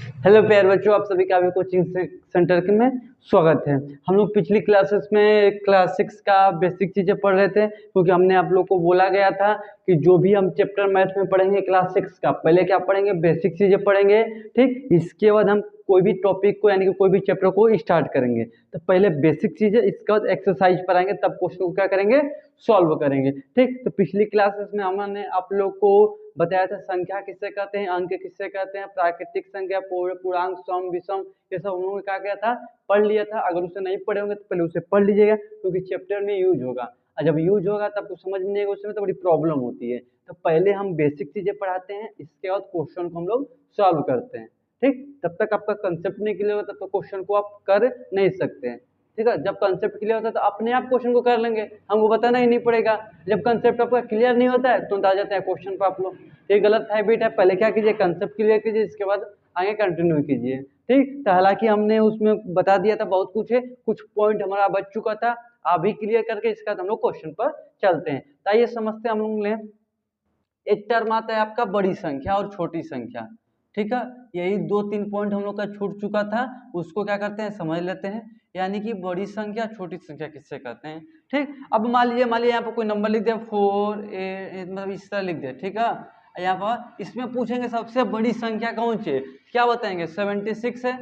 Hello प्यारे बच्चों, आप सभी का भी कोचिंग सेंटर के में स्वागत है। हम लोग पिछली क्लासेस में क्लास 6 का बेसिक चीज़ें पढ़ रहे थे, क्योंकि हमने आप लोग को बोला गया था कि जो भी हम चैप्टर मैथ में पढ़ेंगे क्लास 6 का, पहले क्या पढ़ेंगे, बेसिक चीज़ें पढ़ेंगे। ठीक, इसके बाद हम कोई भी टॉपिक को यानी कि कोई भी चैप्टर को स्टार्ट करेंगे। तो पहले बेसिक चीज़ें, इसके बाद एक्सरसाइज पढ़ाएंगे, तब क्वेश्चन को क्या करेंगे, सॉल्व करेंगे। ठीक, तो पिछली क्लासेस में हमने आप लोग को बताया था संख्या किससे कहते हैं, अंक किससे कहते हैं, प्राकृतिक संख्या, पूर्णांक, सम, विषम, ये सब उन्होंने क्या किया था, पढ़ लिया था। अगर उसे नहीं पढ़े होंगे तो पहले उसे पढ़ लीजिएगा, क्योंकि चैप्टर में यूज होगा, और जब यूज होगा तब कुछ समझ में नहीं आएगा, उसमें तो बड़ी प्रॉब्लम होती है। तो पहले हम बेसिक चीजें पढ़ाते हैं, इसके बाद क्वेश्चन को हम लोग सॉल्व करते हैं। ठीक, तब तक आपका कंसेप्ट नहीं क्लियर होगा तब तक क्वेश्चन को आप कर नहीं सकते हैं। ठीक है, जब कंसेप्ट क्लियर होता है तो अपने आप क्वेश्चन को कर लेंगे, हमको बताना ही नहीं पड़ेगा। जब कंसेप्ट आपका क्लियर नहीं होता है तो आ जाते हैं क्वेश्चन पर आप लोग। ये गलत हैबिट है, पहले क्या कीजिए, कंसेप्ट क्लियर कीजिए, इसके बाद आगे कंटिन्यू कीजिए। ठीक, तो हालांकि हमने उसमें बता दिया था बहुत कुछ है, कुछ पॉइंट हमारा बच चुका था, अभी क्लियर करके इसके बाद हम लोग क्वेश्चन पर चलते हैं। तो आइए समझते हैं हम लोग ने। एक टर्म आता है आपका बड़ी संख्या और छोटी संख्या। ठीक है, यही 2-3 पॉइंट हम लोग का छूट चुका था, उसको क्या करते हैं समझ लेते हैं। यानी कि बड़ी संख्या छोटी संख्या किससे कहते हैं। ठीक, अब मान लीजिए यहाँ पर कोई नंबर लिख दिया 4 मतलब इस तरह लिख दिया। ठीक है, यहाँ पर इसमें पूछेंगे सबसे बड़ी संख्या कौन सी है, क्या बताएंगे, 76 है।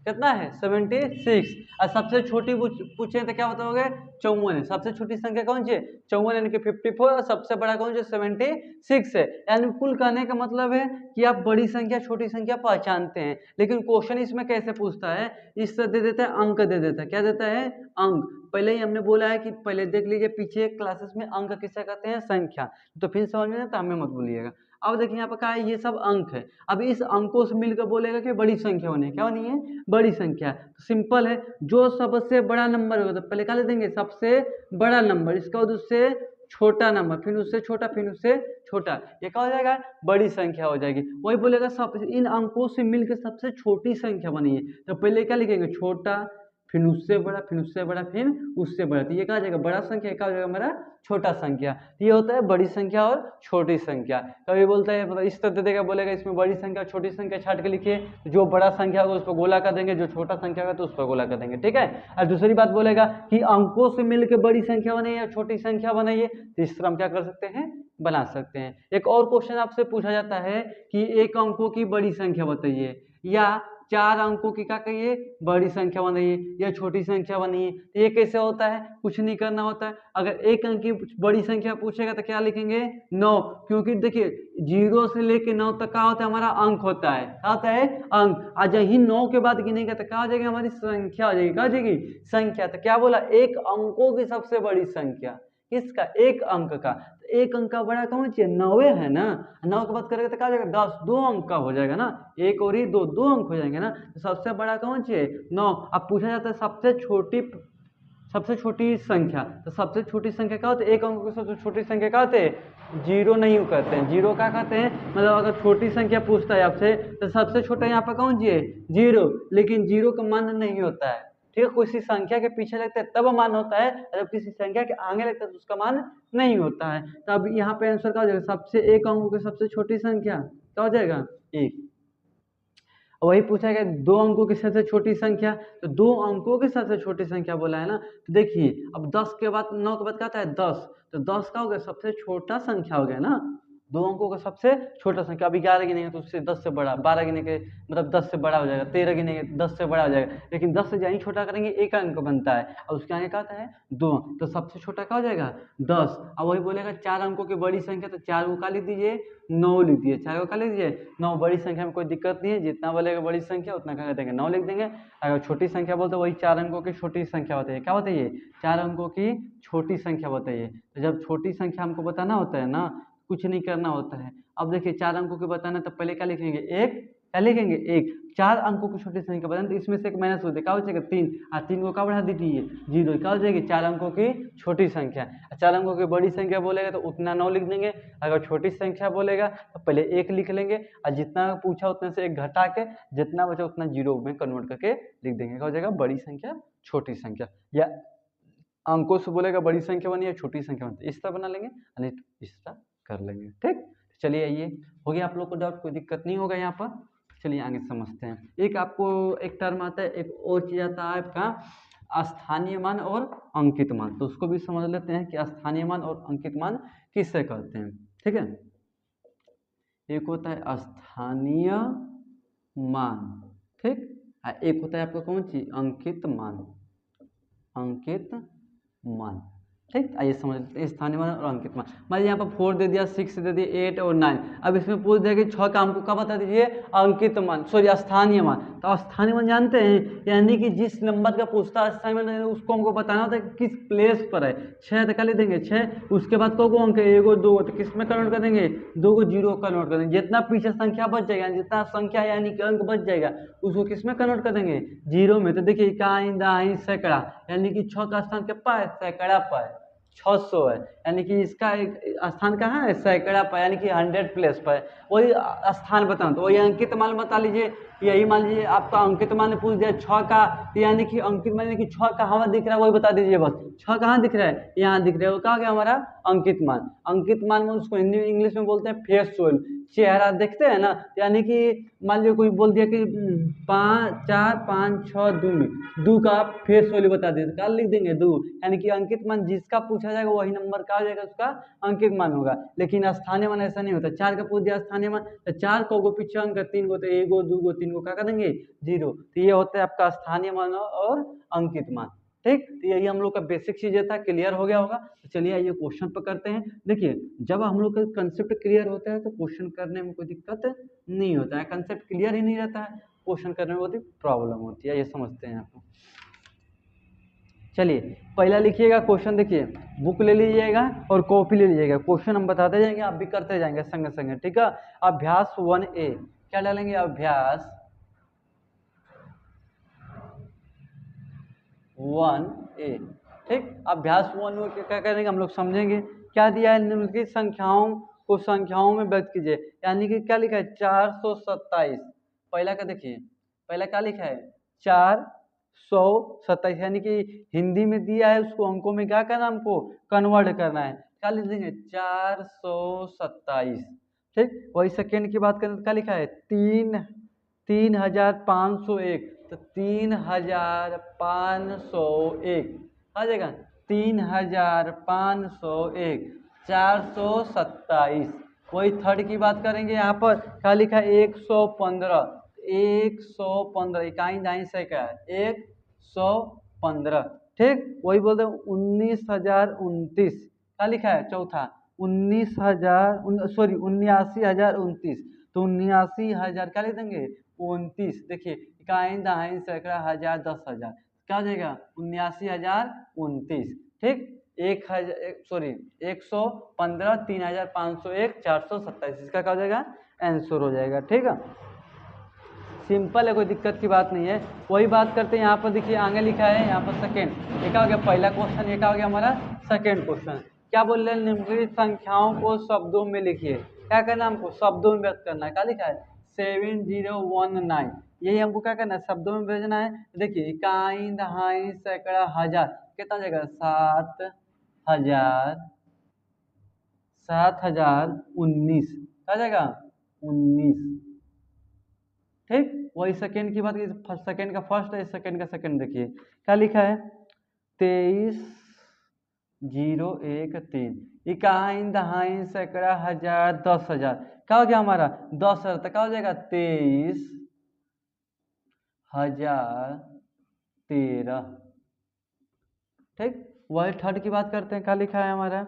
कितना है, 76। और सबसे छोटी पूछे तो क्या बताओगे, 54 है। सबसे छोटी संख्या कौन सी है, 54 यानी कि 54। और सबसे बड़ा कौन सी, 76 है। यानी कुल कहने का मतलब है कि आप बड़ी संख्या छोटी संख्या पहचानते हैं। लेकिन क्वेश्चन इसमें कैसे पूछता है, इस तरह दे देता है, अंक दे देता है। क्या देता है, अंक। पहले ही हमने बोला है कि पहले देख लीजिए पीछे क्लासेस में, अंक किसे कहते हैं, संख्या। तो फिर समझ में तो हमें मत भूलिएगा। अब देखिए यहाँ पर क्या है, ये सब अंक है। अब इस अंकों से मिलकर बोलेगा कि बड़ी संख्या बनी है, क्या बनी है, बड़ी संख्या। तो सिंपल है, जो सबसे बड़ा नंबर होगा तो पहले क्या ले देंगे, सबसे बड़ा नंबर, इसका बाद उससे छोटा नंबर, फिर उससे छोटा, फिर उससे छोटा, ये क्या हो जाएगा, बड़ी संख्या हो जाएगी। वही बोलेगा सब इन अंकों से मिलकर सबसे छोटी संख्या बनी है, तो पहले क्या लिखेंगे, छोटा, फिर उससे बड़ा, फिर उससे बड़ा, फिर उससे बड़ा। तो ये क्या हो जाएगा, बड़ा संख्या, क्या हो जाएगा हमारा, छोटा संख्या। ये होता है बड़ी संख्या और छोटी संख्या। कभी बोलता है मतलब इस तरह दे देगा, बोलेगा इसमें बड़ी संख्या छोटी संख्या छाट के लिखिए, जो बड़ा संख्या होगा उस पर गोला कर देंगे, जो छोटा संख्या होगा तो उस पर गोला कर देंगे। ठीक है, और दूसरी बात बोलेगा कि अंकों से मिलकर बड़ी संख्या बनाइए या छोटी संख्या बनाइए, तो इस तरह हम क्या कर सकते हैं, बना सकते हैं। एक और क्वेश्चन आपसे पूछा जाता है कि एक अंकों की बड़ी संख्या बताइए, या 4 अंकों की क्या कहिए, बड़ी संख्या बनाइए, या छोटी संख्या बनाइए। तो ये कैसे होता है, कुछ नहीं करना होता है। अगर एक अंक की बड़ी संख्या पूछेगा तो क्या लिखेंगे, 9, क्योंकि देखिए 0 से लेके 9 तक क्या होता है, हमारा अंक होता है, क्या होता है, अंक। आज यही 9 के बाद गिनेगा तो क्या हो जाएगी, हमारी संख्या हो जाएगी, क्या हो जाएगी, संख्या। तो क्या बोला, एक अंकों की सबसे बड़ी संख्या, किसका, एक अंक का। तो एक अंक का बड़ा कौन सी है, 9 है ना, 9 की बात करेगा तो क्या हो जाएगा, 10, 2 अंक का हो जाएगा ना, एक और ही 2 अंक हो जाएंगे ना। तो सबसे बड़ा कौन सी है, 9। अब पूछा जाता है सबसे छोटी संख्या, तो सबसे छोटी संख्या क्या होती है, एक अंक की सबसे छोटी संख्या क्या होती है, 0 नहीं कहते हैं, 0 क्या कहते हैं, मतलब अगर छोटी संख्या पूछता है आपसे तो सबसे छोटा यहाँ पर कौन सी है, 0। लेकिन 0 का मान नहीं होता है। ठीक है, किसी संख्या के पीछे लगता है तब मान होता है, जब किसी संख्या के आगे लगता है तो उसका मान नहीं होता है। तो अब यहाँ पे आंसर क्या हो जाएगा, सबसे एक अंकों की सबसे छोटी संख्या क्या हो जाएगा, 1। वही पूछा गया 2 अंकों की सबसे छोटी संख्या, तो 2 अंकों की सबसे छोटी संख्या बोला है ना। तो देखिए अब 10 के बाद 9 के बाद क्या आता है, 10। तो 10 का हो गया सबसे छोटा संख्या हो गया ना, 2 अंकों का सबसे छोटा संख्या। अभी 11 गिनेंगे तो उससे 10 से बड़ा, 12 गिनेंगे मतलब 10 से बड़ा हो जाएगा, 13 गिनेंगे 10 से बड़ा हो जाएगा। लेकिन 10 से जहीं छोटा करेंगे 1 अंक बनता है, और उसके आगे क्या आता है, 2। तो सबसे छोटा क्या हो जाएगा, 10। अब वही बोलेगा 4 अंकों की बड़ी संख्या, तो 4 को क्या लिख दीजिए, 9 लिख दीजिए, 4 को क्या लिख दीजिए, 9। बड़ी संख्या में कोई दिक्कत नहीं है, जितना बोलेगा बड़ी संख्या उतना क्या देंगे, 9 लिख देंगे। अगर छोटी संख्या बोलते वही 4 अंकों की छोटी संख्या बताइए, क्या बताइए, 4 अंकों की छोटी संख्या बताइए। तो जब छोटी संख्या हमको बताना होता है ना, कुछ नहीं करना होता है। अब देखिए 4 अंकों की बताना, तो पहले क्या लिखेंगे, एक, क्या लिखेंगे, 1। 4 अंकों की छोटी संख्या बताना, तो इसमें से एक माइनस होते क्या हो जाएगा, 3, और 3 को क्या बढ़ा दीजिए, 0, क्या हो जाएगी, 4 अंकों की छोटी संख्या। 4 अंकों की बड़ी संख्या बोलेगा तो उतना 9 लिख देंगे। अगर छोटी संख्या बोलेगा तो पहले 1 लिख लेंगे, और जितना पूछा उतने से 1 घटा के जितना बचा उतना 0 में कन्वर्ट करके लिख देंगे, क्या हो जाएगा, बड़ी संख्या छोटी संख्या। या अंकों से बोलेगा बड़ी संख्या बनी है, छोटी संख्या बनी, इस तरह बना लेंगे, नहीं इस तरह कर लेंगे। ठीक, चलिए आइए, हो गया आप लोग को डाउट, कोई दिक्कत नहीं होगा यहाँ पर। चलिए आगे समझते हैं। एक आपको एक टर्म आता है, एक और चीज आता है आपका स्थानीय मान और अंकित मान। तो उसको भी समझ लेते हैं कि स्थानीय मान और अंकित मान किससे कहते हैं। ठीक है, एक होता है स्थानीय मान, ठीक, एक होता है आपका कौन सी, अंकित मान, अंकित मान। ठीक, आइए समझ लेते हैं स्थानीय मान और अंकित मान। मान लीजिए यहाँ पर 4 दे दिया, 6 दे दिया, 8 और 9। अब इसमें पूछ दिया कि 6 का हमको क्या बता दीजिए, अंकित मान, सॉरी स्थानीय मान। तो स्थानीय मान जानते हैं, यानी कि जिस नंबर का पूछता है स्थानीय मान उसको हमको बताना होता है कि किस प्लेस पर है। 6 तो लिख देंगे 6, उसके बाद को अंक है 1 2, तो किस में कन्वर्ट कर देंगे, 2 को 0 कन्वर्ट कर देंगे। जितना पीछे संख्या बच जाएगा, जितना संख्या यानी कि अंक बच जाएगा उसको किस में कन्वर्ट कर देंगे, 0 में। तो देखिए इकाई दहाई सैकड़ा, यानी कि 6 का स्थान क्या पाए, सैकड़ा पाए, 600 है, यानी कि इसका एक स्थान कहाँ है, सैकड़ा पर, यानी कि 100 प्लेस पर। वही स्थान बताना, तो वही अंकित मान बता लीजिए। यही मान लीजिए आपका अंकित मान पूछ दिया 6 का, यानी कि अंकित मान, यानी कि 6 कहाँ दिख रहा है वही बता दीजिए बस। 6 कहाँ दिख रहा है, यहाँ दिख रहा है, वो कहाँ गया हमारा अंकित मान। अंकित मान में उसको हिंदी इंग्लिश में बोलते हैं फेस वैल्यू, चेहरा देखते हैं ना। यानी कि मान लीजिए कोई बोल दिया कि 5 4 5 6 2 में 2 का फेस वैल्यू बता दिए, तो क्या लिख देंगे 2, यानी कि अंकित मान जिसका पूछा जाएगा वही नंबर का हो जाएगा, उसका अंकित मान होगा। लेकिन स्थानीय मान ऐसा नहीं होता। 4 का पूछ दिया स्थानीय मान, तो 4 को पीछे अंक, 3 को तो 1 2 को 3 को क्या कर देंगे 0। तो ये होता है आपका स्थानीय मान और अंकित मान। ठीक, तो यही हम लोग का बेसिक चीजें था, क्लियर हो गया होगा। तो चलिए आइए क्वेश्चन पर करते हैं। देखिए जब हम लोग का कंसेप्ट क्लियर होता है तो क्वेश्चन करने में कोई दिक्कत नहीं होता है। कंसेप्ट क्लियर ही नहीं रहता है, क्वेश्चन करने में बहुत ही प्रॉब्लम होती है। ये समझते हैं आपको। चलिए पहला लिखिएगा क्वेश्चन, देखिए बुक ले लीजिएगा और कॉपी ले लीजिएगा। क्वेश्चन हम बताते जाएंगे, आप भी करते जाएंगे संगे संगे, ठीक है। अभ्यास 1A क्या डालेंगे, अभ्यास 1A, ठीक। अभ्यास 1 क्या करेंगे हम लोग समझेंगे। क्या दिया है, निम्नलिखित संख्याओं को संख्याओं में व्यक्त कीजिए, यानी कि क्या लिखा है 427। पहला का देखिए, पहला क्या लिखा है 427, यानी कि हिंदी में दिया है, उसको अंकों में क्या करना है, हमको कन्वर्ट करना है। क्या लिख देंगे 427, ठीक। वही सेकेंड की बात करें तो क्या लिखा है 3501, तो 3501 आ जाएगा, 3501, 427। वही थर्ड की बात करेंगे, यहाँ पर क्या लिखा है 115, 115 इकाई दाई से क्या है 115, ठीक। वही बोलते हैं 19,029, क्या लिखा है चौथा 19,000, सॉरी 89,029, तो 89,000 क्या लिख देंगे 29। देखिए इकाई दहाई सैकड़ा हजार 10,000 क्या हो जाएगा 89,029, ठीक। 115, 3,501, 427, इसका क्या हो जाएगा आंसर हो जाएगा, ठीक है। सिंपल है, कोई दिक्कत की बात नहीं है। वही बात करते हैं यहाँ पर, देखिए आगे लिखा है यहाँ पर सेकेंड, ये क्या हो गया पहला क्वेश्चन, ये क्या हो गया हमारा सेकेंड क्वेश्चन। क्या बोल रहे हैं, निम्नलिखित संख्याओं को शब्दों में लिखिए। क्या करना है हमको, शब्दों में व्यक्त करना है। क्या लिखा है 7019, यही हमको क्या करना है शब्दों में भेजना है। देखिए इकाई दहाई सैकड़ा हजार कितना जाएगा 7,019, क्या जाएगा 19, ठीक। वही सेकेंड की बात की, सेकेंड का फर्स्ट है, सेकेंड का सेकेंड देखिए क्या लिखा है 23,013, इकाई दहाई सैकड़ा हजार 10,000 क्या हो गया हमारा 10,000, तो क्या हो जाएगा 23,013, ठीक। वही थर्ड की बात करते हैं, क्या लिखा है हमारा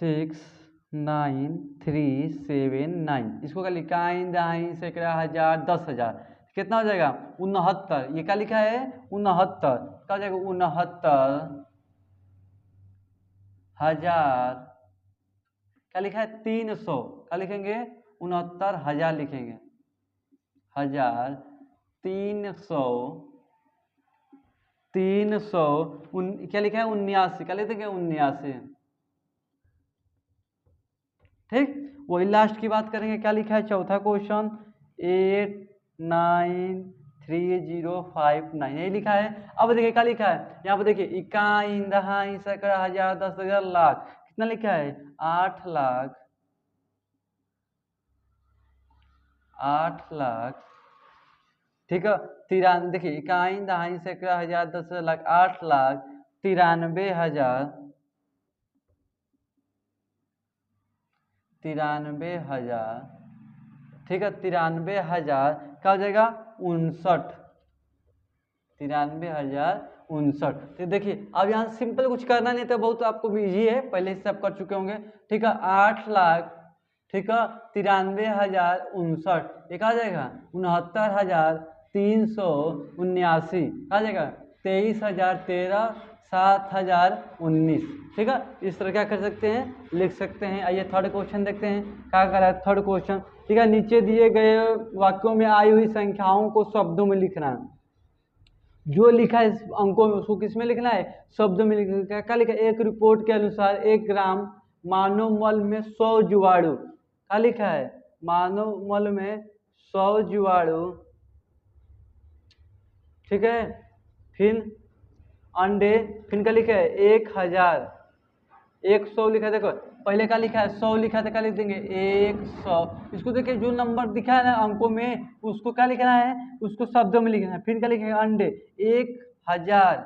69379, इसको क्या लिखा है दहाई सैकड़ा हजार 10,000 कितना हो जाएगा 69, ये क्या लिखा है 69, क्या हो जाएगा 69,000, क्या लिखा है 300, क्या लिखेंगे 69,000 लिखेंगे, 300, क्या लिखा है 79, क्या लिख देंगे 79, ठीक। वही लास्ट की बात करेंगे, क्या लिखा है चौथा क्वेश्चन 893,059, यही लिखा है। अब देखिए क्या लिखा है यहाँ पर, देखिए इकाई दहाई सैकड़ा हजार 10,000 लाख कितना लिखा है 8 लाख 8 लाख, ठीक है, 93, देखिए इकाई दहाई सैकड़ा हजार 10 लाख, 8,93,000, 93,000, ठीक है, 93,000 क्या हो जाएगा 59, 93,059। तो देखिए अब यहाँ सिंपल कुछ करना नहीं था, बहुत आपको भी इजी है, पहले से आप कर चुके होंगे, ठीक है, 8 लाख, ठीक है, 93,059, एक आ जाएगा 69,379, आ जाएगा 23,013, 7,019, ठीक है। इस तरह क्या कर सकते हैं, लिख सकते हैं। आइए थर्ड क्वेश्चन देखते हैं क्या कर रहा है थर्ड क्वेश्चन, ठीक है। नीचे दिए गए वाक्यों में आई हुई संख्याओं को शब्दों में लिखना है। जो लिखा है इस अंकों में उसको किस में लिखना है, शब्दों में लिखना है। क्या लिखा है, एक रिपोर्ट के अनुसार 1 ग्राम मानव मल में 100 जीवाणु, क्या लिखा है, मानव मल में 100 जीवाणु, ठीक है। फिर अंडे, फिर क्या लिखा है 1000, 100 लिखा है, देखो पहले क्या लिखा है 100 लिखा था, क्या लिख देंगे 100। इसको देखिए जो नंबर दिखा है ना अंकों में उसको क्या लिखना है, उसको शब्दों में लिखना है। फिर क्या लिखेंगे अंडे 1000,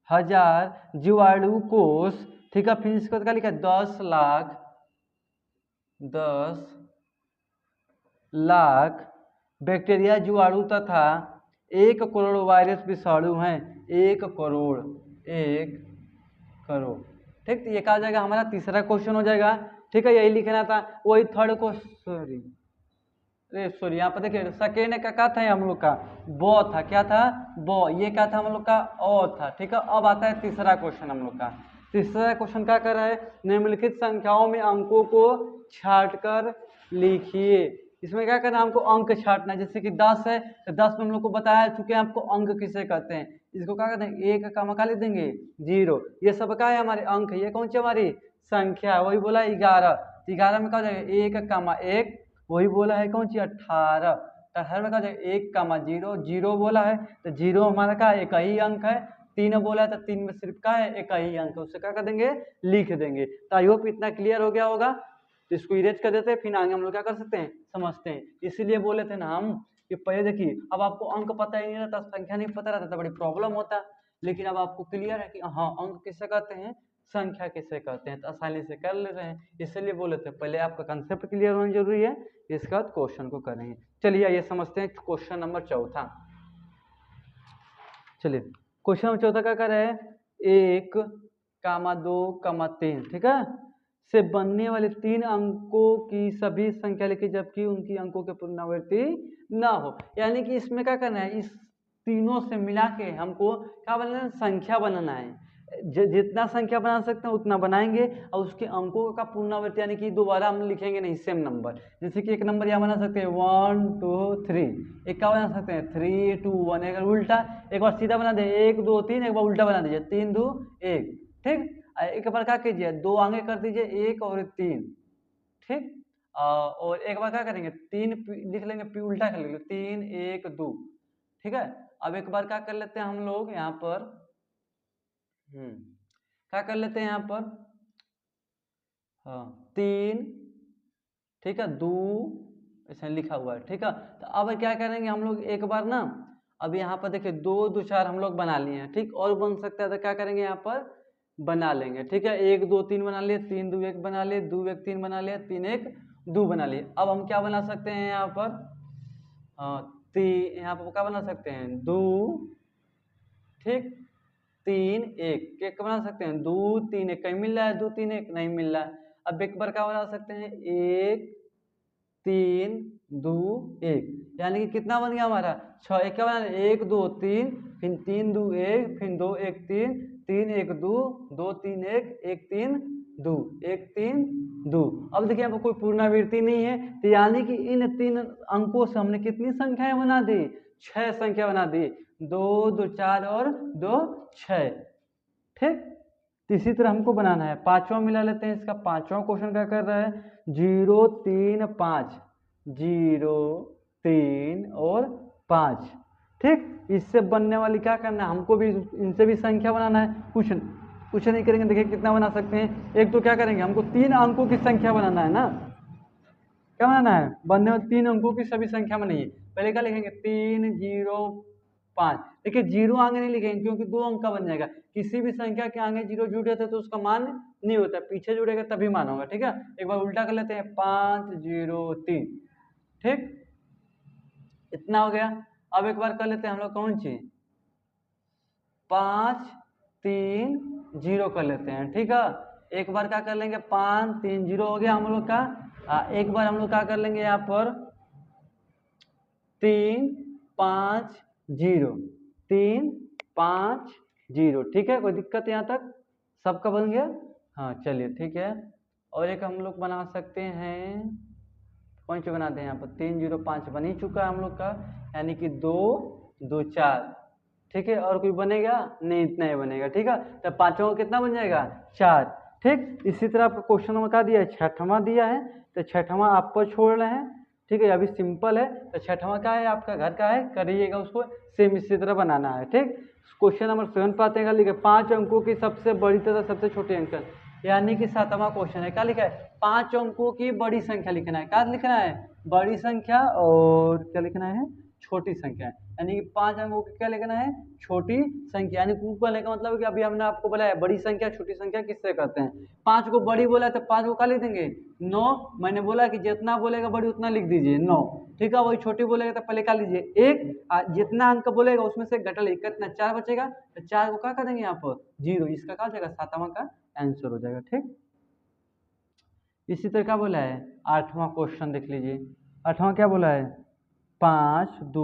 1000 जीवाणु कोष, ठीक है। फिर इसको क्या लिखा है 10 लाख, 10 लाख बैक्टीरिया जीवाणु तथा 1 करोड़ वायरस विषाणु हैं, 1 करोड़, 1 करोड़, ठीक। तो ये कहा जाएगा हमारा तीसरा क्वेश्चन हो जाएगा, ठीक है। यही लिखना था, वही थर्ड क्वेश्चन, सॉरी यहाँ पर देखिए सेकेंड का क्या था हम लोग का बो था, क्या था बो, ये क्या था हम लोग का ओ था, ठीक है। अब आता है तीसरा क्वेश्चन हम लोग का। तीसरा क्वेश्चन क्या कर रहा है, निम्नलिखित संख्याओं में अंकों को छांटकर लिखिए। इसमें क्या करना है, हमको अंक छांटना है। जैसे कि 10 है तो 10 में हम लोग को बताया चुके हैं आपको अंक किसे कहते हैं। इसको क्या कहते हैं, एक का मका लिख देंगे 0, ये सब क्या है हमारे अंक, ये कौन सी हमारी संख्या है, वही बोला 11, 11 में क्या हो जाएगा 1 कामा 1, वही बोला है कौन सी 18, 18 में क्या हो जाएगा 1 कामा 0, 0 बोला है तो 0 हमारा क्या एक ही अंक है, 3 बोला है तो 3 में सिर्फ क्या है एक ही अंक है, उससे क्या कर देंगे लिख देंगे। तो आई होप इतना क्लियर हो गया होगा। तो इसको इरेज कर देते हैं, फिर आगे हम लोग क्या कर सकते हैं समझते हैं। इसीलिए बोले थे ना हम कि पहले देखिए अब आपको अंक पता ही नहीं रहता, संख्या नहीं पता रहता तो बड़ी प्रॉब्लम होता, लेकिन अब आपको क्लियर है कि हाँ अंक किसे कहते हैं, संख्या किसे कहते हैं, तो आसानी से कर ले रहे हैं। इसलिए बोले थे पहले आपका कंसेप्ट क्लियर होना जरूरी है, इसके बाद क्वेश्चन को करेंगे। चलिए ये समझते हैं क्वेश्चन नंबर चौथा। चलिए क्वेश्चन नंबर चौथा क्या कर रहे हैं, 1, 2, 3, ठीक है, से बनने वाले 3 अंकों की सभी संख्या लिखी जबकि उनकी अंकों के पुनरावृत्ति ना हो। यानी कि इसमें क्या करना है, इस तीनों से मिला के हमको क्या बनाना है, संख्या बनाना है। जितना संख्या बना सकते हैं उतना बनाएंगे और उसके अंकों का पुनरावृत्ति यानी कि दोबारा हम लिखेंगे नहीं, सेम नंबर। जैसे कि एक नंबर यहाँ बना सकते हैं 1 2 3, एक का बना सकते हैं 3 2 1, एक उल्टा एक बार सीधा बना दे 1 2 3, एक बार उल्टा बना दीजिए 3 2 1, ठीक। एक बार क्या कीजिए 2 आगे कर दीजिए 1 और 3, ठीक। और एक बार क्या करेंगे 3 लिख लेंगे, फिर उल्टा कर लेंगे 3 1 2, ठीक है। अब एक बार क्या कर लेते हैं हम लोग यहाँ पर, क्या कर लेते हैं यहाँ पर, हाँ 3, ठीक है 2 ऐसा लिखा हुआ है, ठीक है। तो अब क्या करेंगे हम लोग एक बार ना, अब यहाँ पर देखिए 2 2 4 हम लोग बना लिए हैं, ठीक। और बन सकता है तो क्या करेंगे यहाँ पर बना लेंगे, ठीक है। 1 2 3 बना लिए, 3 2 1 बना लिए, 2 1 3 बना लिया, 3 1 2 बना लिए। अब हम क्या बना सकते हैं यहाँ पर, यहाँ पर क्या बना सकते हैं 2, ठीक 3 1, एक बना सकते हैं 2 3 1, कहीं मिल रहा है 2 3 1 नहीं मिल रहा है। अब एक बार क्या बना सकते हैं 1 3 2 1, यानी कि कितना बन गया हमारा 6। एक क्या बना 1 2 3, फिर 3 2 1, फिर 2 1 3, 3 1 2, 2 3 1, 1 3 2, 1 3 2। अब देखिए यहाँ पर कोई पुनरावृत्ति नहीं है, तो यानी कि इन 3 अंकों से हमने कितनी संख्याएं बना दी, 6 संख्या बना दी, 2 2 4 और 2 6, ठीक। इसी तरह हमको बनाना है। पांचवा मिला लेते हैं, इसका पांचवा क्वेश्चन क्या कर रहा है 0 3 5, 0 3 और 5, ठीक। इससे बनने वाली क्या करना है हमको भी, इनसे भी संख्या बनाना है। कुछ नहीं करेंगे, देखिए कितना बना सकते हैं। एक तो क्या करेंगे हमको 3 अंकों की संख्या बनाना है ना, क्या बनाना है, बनने वाले 3 अंकों की सभी संख्या बनाइए। पहले क्या लिखेंगे 3 0 5। देखिए जीरो आगे नहीं लिखेंगे क्योंकि 2 अंक का बन जाएगा। किसी भी संख्या के आगे जीरो जुड़े थे तो उसका मान नहीं होता, पीछे जुड़ेगा तभी मान होगा। ठीक है, एक बार उल्टा कर लेते हैं 5 0 3। ठीक, इतना हो गया। अब एक बार कर लेते हैं हम लोग कौन सी 5 3 0 कर लेते हैं। ठीक है, एक बार क्या कर लेंगे 5 3 0 हो गया हम लोग का। एक बार हम लोग क्या कर लेंगे यहाँ पर 3 5 0 3 5 0। ठीक है, कोई दिक्कत यहाँ तक सबका बन गया। हाँ चलिए ठीक है, और एक हम लोग बना सकते हैं, कौन सा बनाते हैं यहाँ पर 3 0 5 बन ही चुका है हम लोग का, यानी कि 2 2 4। ठीक है, और कोई बनेगा नहीं, इतना ही बनेगा। ठीक है, तो पांचों का कितना बन जाएगा 4। ठीक, इसी तरह आपको क्वेश्चन नंबर क्या दिया है, छठवां दिया है, तो छठवां आपको छोड़ रहे हैं। ठीक है, अभी सिंपल है, तो छठवां क्या है आपका घर का है, करिएगा उसको सेम इसी तरह बनाना है। ठीक, क्वेश्चन नंबर 7 पर आते हैं, लिखे 5 अंकों की सबसे बड़ी तथा सबसे छोटी अंक, यानी कि 7वां क्वेश्चन है। क्या लिखा है 5 अंकों की बड़ी संख्या लिखना है। क्या लिखना है बड़ी संख्या, और क्या लिखना है छोटी संख्या, यानी कि 5 अंकों की क्या लिखना है छोटी संख्या। यानी ऊपर का मतलब कि अभी हमने आपको बोला है बड़ी संख्या छोटी संख्या किससे करते हैं। 5 को बड़ी बोला है तो 5 को क्या लिख देंगे 9। मैंने बोला कि जितना बोलेगा बड़ी उतना लिख दीजिए 9। ठीक है, वही छोटी बोलेगा तो पहले क्या लीजिए 1, जितना अंक बोलेगा उसमें से घटा लीजिए, कितना 4 बचेगा, तो 4 को क्या कर देंगे यहाँ पर 0। इसका क्या हो जाएगा 7वां का आंसर हो जाएगा। ठीक, इसी तरह क्या बोला है 8वां क्वेश्चन देख लीजिए। 8वां क्या बोला है 5 2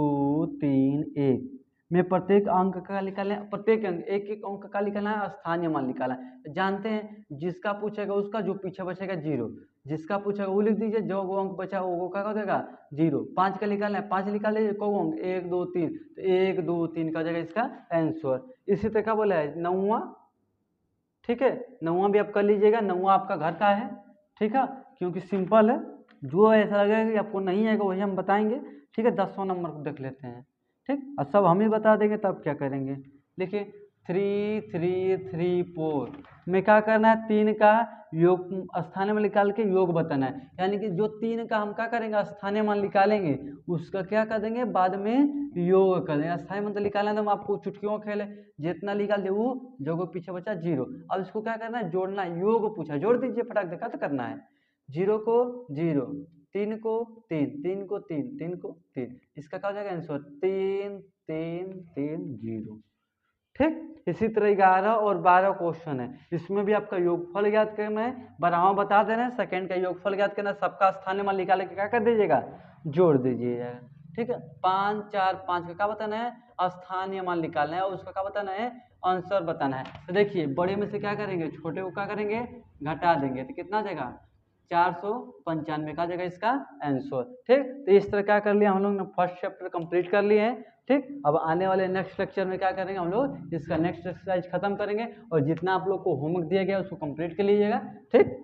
3 1 में प्रत्येक अंक का निकालना है, प्रत्येक अंक एक एक अंक का निकालना है, स्थानीय मान निकालना है। जानते हैं जिसका पूछेगा उसका, जो पीछे बचेगा 0, जिसका पूछेगा वो लिख दीजिए, जो अंक बचा वो क्या कर देगा 0। 5 का निकालना है, 5 निकाल लीजिए, कौ अंक 1 2 3, तो 1 2 3 का हो जाएगा इसका आंसर। इसी तरह क्या बोला है 9वां। ठीक है, 9वां भी आप कर लीजिएगा, 9वां आपका घर का है। ठीक है, क्योंकि सिंपल है, जो ऐसा लगेगा कि आपको नहीं आएगा वही हम बताएंगे। ठीक है, 10वां नंबर को देख लेते हैं। ठीक, और सब हम ही बता देंगे तब क्या करेंगे। देखिए 3 3 3 4 में क्या करना है 3 का योग स्थानीय मान निकाल के योग बताना है, यानी कि जो 3 का हम क्या करेंगे स्थानीय मान निकालेंगे उसका क्या कर देंगे बाद में योग कर देंगे। स्थानीय मान तो निकालना है तो हम आपको चुटकियों खेले, जितना निकाल दे वो जो पीछे बचा 0। अब इसको क्या करना है जोड़ना है, योग पूछा जोड़ दीजिए फटाक देखा तो करना है। 0 को 0, 3 को 3, 3 को 3, 3 को 3, इसका क्या हो जाएगा आंसर 3 3 3 0। ठीक, इसी तरह 11 और 12 क्वेश्चन है, इसमें भी आपका योगफल याद करना है। 12वां बता देना है, सेकंड का योगफल याद करना है, सबका स्थानीय मान निकाल के क्या कर दीजिएगा जोड़ दीजिएगा। ठीक है, 5 4 5 का क्या बताना है स्थानीय मान निकालना है, और उसका क्या बताना है आंसर बताना है। तो देखिए बड़े में से क्या करेंगे छोटे को क्या करेंगे घटा देंगे, तो कितना आ जाएगा 495 का जगह इसका आंसर। ठीक, तो इस तरह क्या कर लिया हम लोग ने फर्स्ट चैप्टर कंप्लीट कर लिए हैं। ठीक, अब आने वाले नेक्स्ट लेक्चर में क्या करेंगे हम लोग इसका नेक्स्ट एक्सरसाइज खत्म करेंगे, और जितना आप लोग को होमवर्क दिया गया उसको कंप्लीट कर लीजिएगा। ठीक।